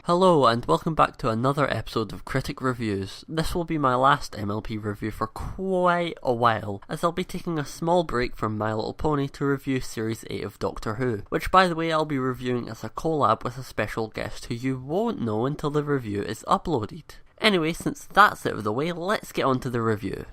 Hello and welcome back to another episode of Critic Reviews. This will be my last MLP review for quite a while, as I'll be taking a small break from My Little Pony to review Series 8 of Doctor Who, which by the way I'll be reviewing as a collab with a special guest who you won't know until the review is uploaded. Anyway, since that's out of the way, let's get on to the review.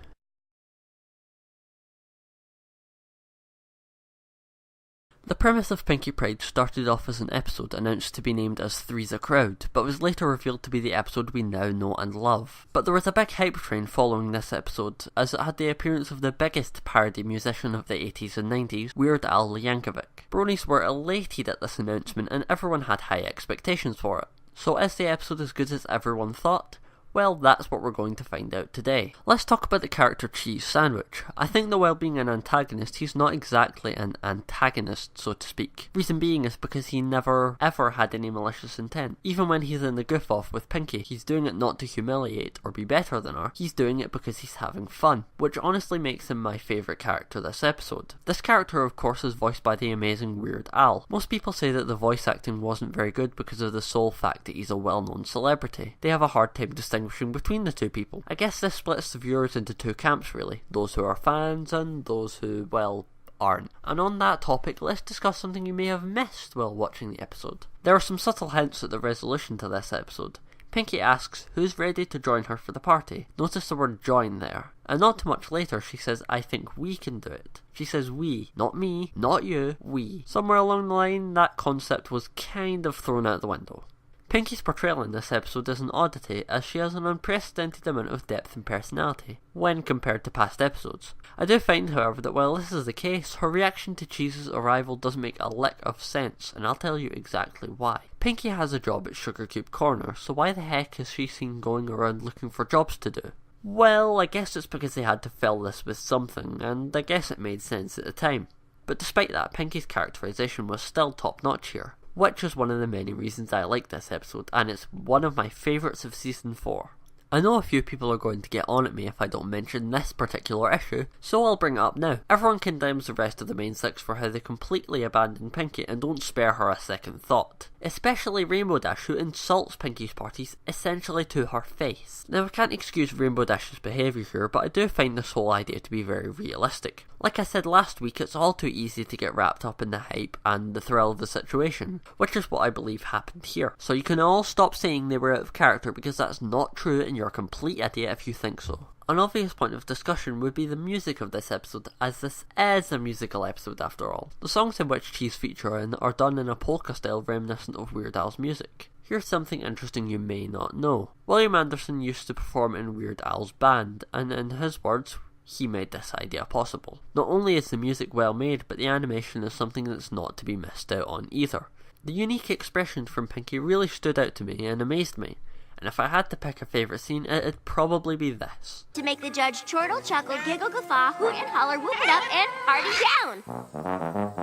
The premise of Pinkie Pride started off as an episode announced to be named as Three's a Crowd, but was later revealed to be the episode we now know and love. But there was a big hype train following this episode, as it had the appearance of the biggest parody musician of the 80s and 90s, Weird Al Yankovic. Bronies were elated at this announcement and everyone had high expectations for it. So is the episode as good as everyone thought? Well, that's what we're going to find out today. Let's talk about the character Cheese Sandwich. I think that while being an antagonist, he's not exactly an antagonist, so to speak. Reason being is because he never ever had any malicious intent. Even when he's in the goof off with Pinkie, he's doing it not to humiliate or be better than her, he's doing it because he's having fun, which honestly makes him my favourite character this episode. This character of course is voiced by the amazing Weird Al. Most people say that the voice acting wasn't very good because of the sole fact that he's a well-known celebrity. They have a hard time distinguishing between the two people. I guess this splits the viewers into two camps really, those who are fans and those who, well, aren't. And on that topic, let's discuss something you may have missed while watching the episode. There are some subtle hints at the resolution to this episode. Pinkie asks who's ready to join her for the party. Notice the word join there. And not too much later she says, I think we can do it. She says we, not me, not you, we. Somewhere along the line that concept was kind of thrown out the window. Pinkie's portrayal in this episode is an oddity, as she has an unprecedented amount of depth and personality, when compared to past episodes. I do find, however, that while this is the case, her reaction to Cheese's arrival doesn't make a lick of sense, and I'll tell you exactly why. Pinkie has a job at Sugar Cube Corner, so why the heck is she seen going around looking for jobs to do? Well, I guess it's because they had to fill this with something, and I guess it made sense at the time. But despite that, Pinkie's characterization was still top notch here, which is one of the many reasons I like this episode, and it's one of my favourites of Season 4. I know a few people are going to get on at me if I don't mention this particular issue, so I'll bring it up now. Everyone condemns the rest of the main six for how they completely abandon Pinkie and don't spare her a second thought. Especially Rainbow Dash, who insults Pinkie's parties essentially to her face. Now I can't excuse Rainbow Dash's behaviour here, but I do find this whole idea to be very realistic. Like I said last week, it's all too easy to get wrapped up in the hype and the thrill of the situation, which is what I believe happened here. So you can all stop saying they were out of character because that's not true and you're a complete idiot if you think so. An obvious point of discussion would be the music of this episode, as this is a musical episode after all. The songs in which Cheese feature in are done in a polka style reminiscent of Weird Al's music. Here's something interesting you may not know. William Anderson used to perform in Weird Al's band, and in his words, he made this idea possible. Not only is the music well made, but the animation is something that's not to be missed out on either. The unique expression from Pinkie really stood out to me and amazed me. And if I had to pick a favourite scene, it'd probably be this. To make the judge chortle, chuckle, giggle, guffaw, hoot and holler, whoop it up, and party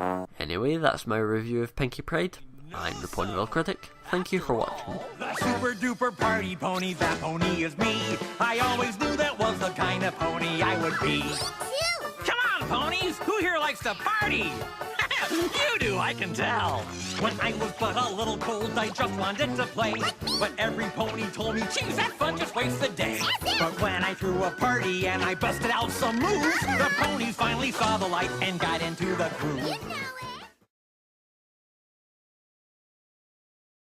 down! Anyway, that's my review of Pinkie Pride. I'm the Ponyville Critic. Thank you for watching. The super duper party pony, that pony is me. I always knew that was the kind of pony I would be. Come on, ponies! Who here likes to party? You do, I can tell. When I was but a little cold, I just wanted to play. But every pony told me, geez, that fun just wastes the day. But when I threw a party and I busted out some moves, the ponies finally saw the light and got into the groove.